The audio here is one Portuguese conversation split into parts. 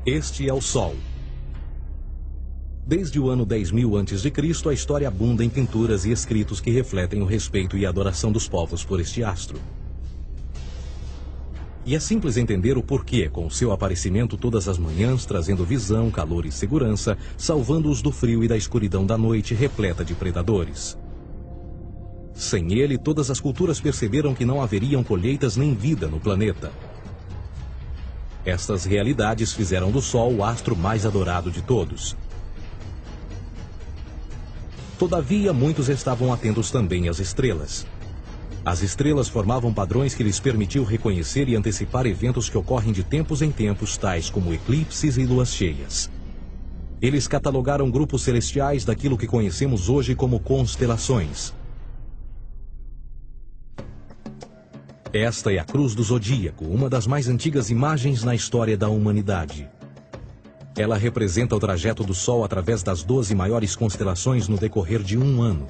Este é o Sol. Desde o ano 10.000 a.C., a história abunda em pinturas e escritos que refletem o respeito e a adoração dos povos por este astro. E é simples entender o porquê, com seu aparecimento todas as manhãs, trazendo visão, calor e segurança, salvando-os do frio e da escuridão da noite repleta de predadores. Sem ele, todas as culturas perceberam que não haveriam colheitas nem vida no planeta. Estas realidades fizeram do Sol o astro mais adorado de todos. Todavia, muitos estavam atentos também às estrelas. As estrelas formavam padrões que lhes permitiam reconhecer e antecipar eventos que ocorrem de tempos em tempos, tais como eclipses e luas cheias. Eles catalogaram grupos celestiais daquilo que conhecemos hoje como constelações. Esta é a Cruz do Zodíaco, uma das mais antigas imagens na história da humanidade. Ela representa o trajeto do Sol através das 12 maiores constelações no decorrer de um ano.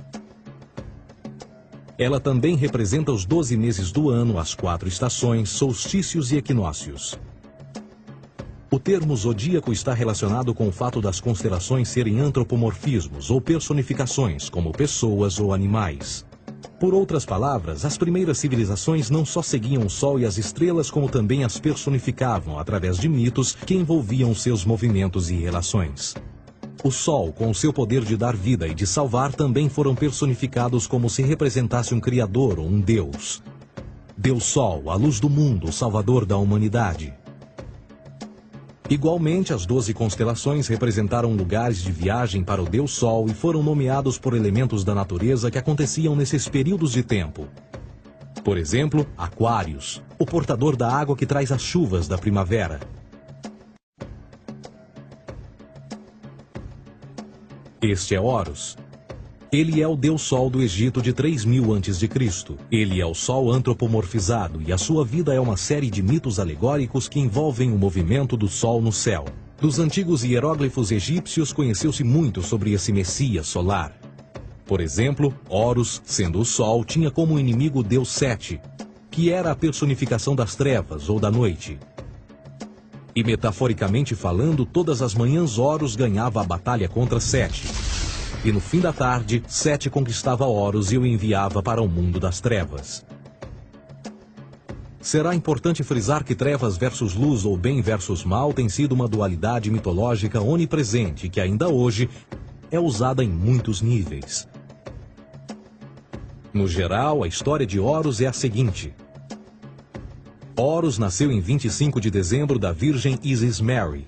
Ela também representa os 12 meses do ano, as 4 estações, solstícios e equinócios. O termo zodíaco está relacionado com o fato das constelações serem antropomorfismos ou personificações, como pessoas ou animais. Por outras palavras, as primeiras civilizações não só seguiam o Sol e as estrelas, como também as personificavam através de mitos que envolviam seus movimentos e relações. O Sol, com o seu poder de dar vida e de salvar, também foram personificados como se representasse um criador ou um deus. Deus Sol, a luz do mundo, o salvador da humanidade. Igualmente, as 12 constelações representaram lugares de viagem para o Deus Sol e foram nomeados por elementos da natureza que aconteciam nesses períodos de tempo. Por exemplo, Aquários, o portador da água que traz as chuvas da primavera. Este é Horus. Ele é o Deus Sol do Egito de 3.000 a.C. Ele é o Sol antropomorfizado e a sua vida é uma série de mitos alegóricos que envolvem o movimento do Sol no céu. Dos antigos hieróglifos egípcios conheceu-se muito sobre esse Messias solar. Por exemplo, Horus, sendo o Sol, tinha como inimigo o Deus Sete, que era a personificação das trevas ou da noite. E metaforicamente falando, todas as manhãs Horus ganhava a batalha contra Sete. E no fim da tarde, Sete conquistava Horus e o enviava para o mundo das trevas. Será importante frisar que trevas versus luz ou bem versus mal tem sido uma dualidade mitológica onipresente que ainda hoje é usada em muitos níveis. No geral, a história de Horus é a seguinte. Horus nasceu em 25 de dezembro da Virgem Isis Mary.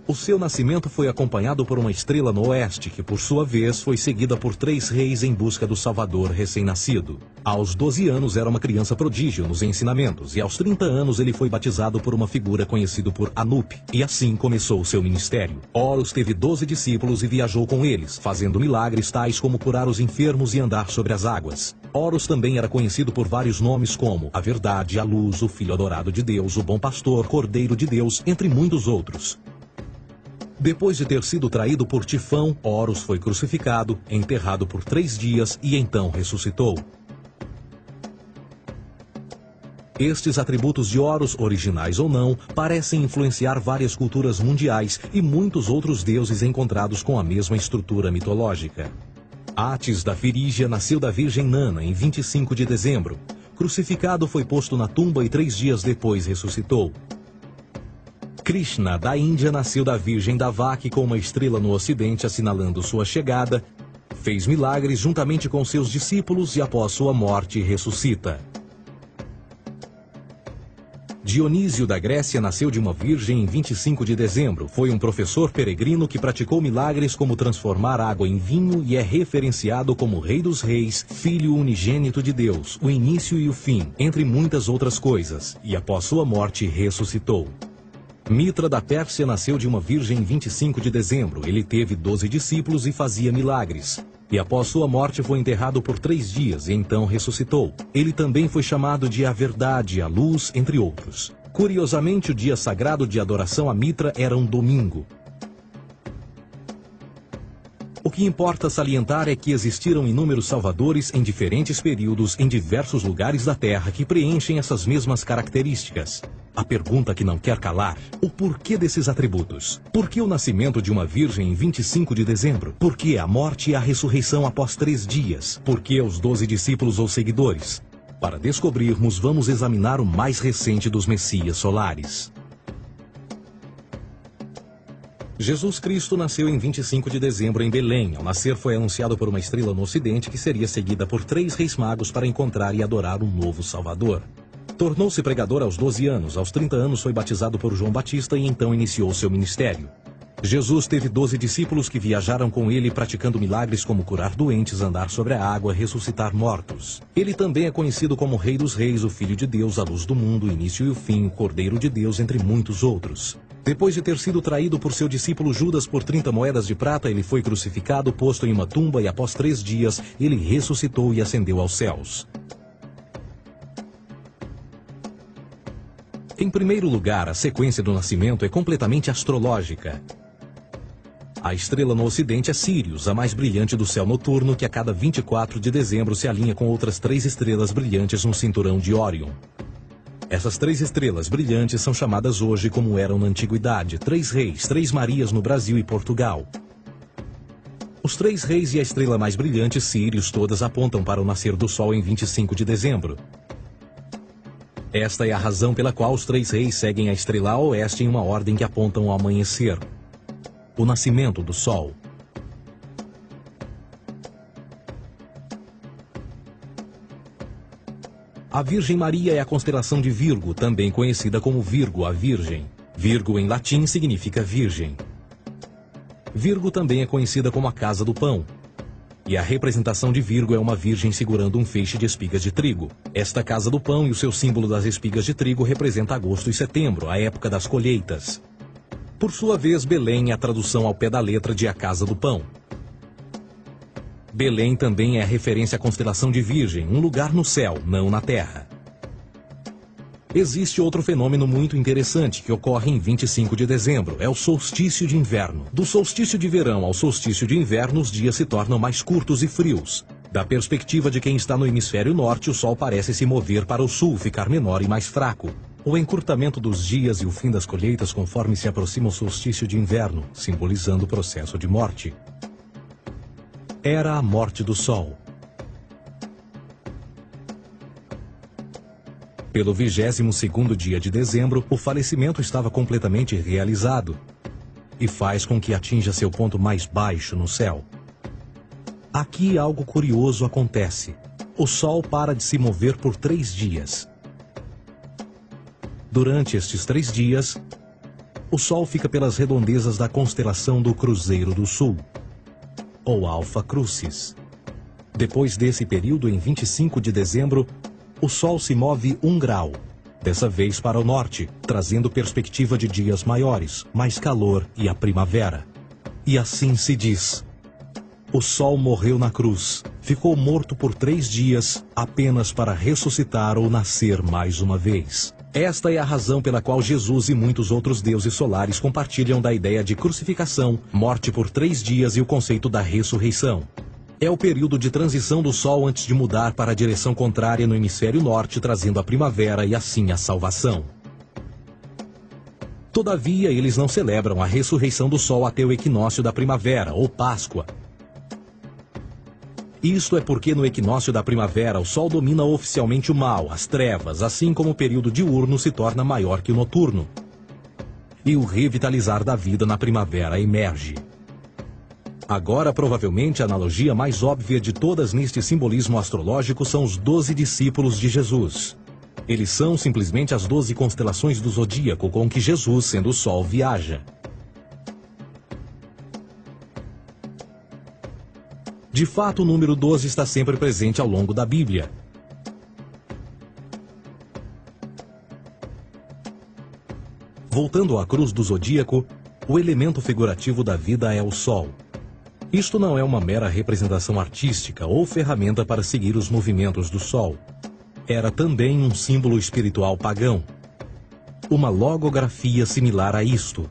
O seu nascimento foi acompanhado por uma estrela no oeste, que por sua vez foi seguida por 3 reis em busca do Salvador recém-nascido. Aos 12 anos era uma criança prodígio nos ensinamentos, e aos 30 anos ele foi batizado por uma figura conhecida por Anup, e assim começou o seu ministério. Horus teve 12 discípulos e viajou com eles, fazendo milagres tais como curar os enfermos e andar sobre as águas. Horus também era conhecido por vários nomes como a Verdade, a Luz, o Filho Adorado de Deus, o Bom Pastor, Cordeiro de Deus, entre muitos outros. Depois de ter sido traído por Tifão, Horus foi crucificado, enterrado por 3 dias e então ressuscitou. Estes atributos de Horus, originais ou não, parecem influenciar várias culturas mundiais e muitos outros deuses encontrados com a mesma estrutura mitológica. Atis da Firígia nasceu da Virgem Nana em 25 de dezembro. Crucificado, foi posto na tumba e 3 dias depois ressuscitou. Krishna, da Índia, nasceu da Virgem Davaki com uma estrela no ocidente assinalando sua chegada, fez milagres juntamente com seus discípulos e após sua morte ressuscita. Dionísio da Grécia nasceu de uma virgem em 25 de dezembro. Foi um professor peregrino que praticou milagres como transformar água em vinho e é referenciado como Rei dos Reis, Filho unigênito de Deus, o início e o fim, entre muitas outras coisas, e após sua morte ressuscitou. Mitra da Pérsia nasceu de uma virgem em 25 de dezembro. Ele teve 12 discípulos e fazia milagres. E após sua morte foi enterrado por 3 dias e então ressuscitou. Ele também foi chamado de a Verdade, a Luz, entre outros. Curiosamente, o dia sagrado de adoração a Mitra era um domingo. O que importa salientar é que existiram inúmeros salvadores em diferentes períodos em diversos lugares da Terra que preenchem essas mesmas características. A pergunta que não quer calar: o porquê desses atributos? Por que o nascimento de uma virgem em 25 de dezembro? Por que a morte e a ressurreição após 3 dias? Por que os 12 discípulos ou seguidores? Para descobrirmos, vamos examinar o mais recente dos Messias solares. Jesus Cristo nasceu em 25 de dezembro em Belém. Ao nascer foi anunciado por uma estrela no ocidente que seria seguida por 3 reis magos para encontrar e adorar um novo Salvador. Tornou-se pregador aos 12 anos. Aos 30 anos foi batizado por João Batista e então iniciou seu ministério. Jesus teve 12 discípulos que viajaram com ele praticando milagres como curar doentes, andar sobre a água, ressuscitar mortos. Ele também é conhecido como Rei dos Reis, o Filho de Deus, a luz do mundo, o início e o fim, o Cordeiro de Deus, entre muitos outros. Depois de ter sido traído por seu discípulo Judas por 30 moedas de prata, ele foi crucificado, posto em uma tumba e após 3 dias ele ressuscitou e ascendeu aos céus. Em primeiro lugar, a sequência do nascimento é completamente astrológica. A estrela no ocidente é Sírius, a mais brilhante do céu noturno, que a cada 24 de dezembro se alinha com outras 3 estrelas brilhantes no cinturão de Órion. Essas 3 estrelas brilhantes são chamadas hoje, como eram na antiguidade, 3 reis, 3 Marias no Brasil e Portugal. Os 3 reis e a estrela mais brilhante, Sírius, todas apontam para o nascer do Sol em 25 de dezembro. Esta é a razão pela qual os 3 reis seguem a estrela a oeste em uma ordem que apontam ao amanhecer. O nascimento do Sol. A Virgem Maria é a constelação de Virgo, também conhecida como Virgo, a Virgem. Virgo em latim significa virgem. Virgo também é conhecida como a casa do pão. E a representação de Virgo é uma virgem segurando um feixe de espigas de trigo. Esta casa do pão e o seu símbolo das espigas de trigo representa agosto e setembro, a época das colheitas. Por sua vez, Belém é a tradução ao pé da letra de a casa do pão. Belém também é referência à constelação de Virgem, um lugar no céu, não na terra. Existe outro fenômeno muito interessante que ocorre em 25 de dezembro, é o solstício de inverno. Do solstício de verão ao solstício de inverno, os dias se tornam mais curtos e frios. Da perspectiva de quem está no hemisfério norte, o Sol parece se mover para o sul, ficar menor e mais fraco. O encurtamento dos dias e o fim das colheitas conforme se aproxima o solstício de inverno, simbolizando o processo de morte. Era a morte do Sol. Pelo 22º dia de dezembro, o falecimento estava completamente realizado e faz com que atinja seu ponto mais baixo no céu. Aqui algo curioso acontece. O Sol para de se mover por 3 dias. Durante estes 3 dias, o Sol fica pelas redondezas da constelação do Cruzeiro do Sul, ou Alfa Crucis. Depois desse período, em 25 de dezembro, o Sol se move 1 grau, dessa vez para o norte, trazendo perspectiva de dias maiores, mais calor e a primavera. E assim se diz: o Sol morreu na cruz, ficou morto por 3 dias, apenas para ressuscitar ou nascer mais uma vez. Esta é a razão pela qual Jesus e muitos outros deuses solares compartilham da ideia de crucificação, morte por 3 dias e o conceito da ressurreição. É o período de transição do Sol antes de mudar para a direção contrária no hemisfério norte, trazendo a primavera e assim a salvação. Todavia, eles não celebram a ressurreição do Sol até o equinócio da primavera, ou Páscoa. Isto é porque no equinócio da primavera o Sol domina oficialmente o mal, as trevas, assim como o período diurno se torna maior que o noturno. E o revitalizar da vida na primavera emerge. Agora, provavelmente, a analogia mais óbvia de todas neste simbolismo astrológico são os 12 discípulos de Jesus. Eles são simplesmente as 12 constelações do zodíaco com que Jesus, sendo o Sol, viaja. De fato, o número 12 está sempre presente ao longo da Bíblia. Voltando à cruz do zodíaco, o elemento figurativo da vida é o Sol. Isto não é uma mera representação artística ou ferramenta para seguir os movimentos do Sol. Era também um símbolo espiritual pagão. Uma logografia similar a isto.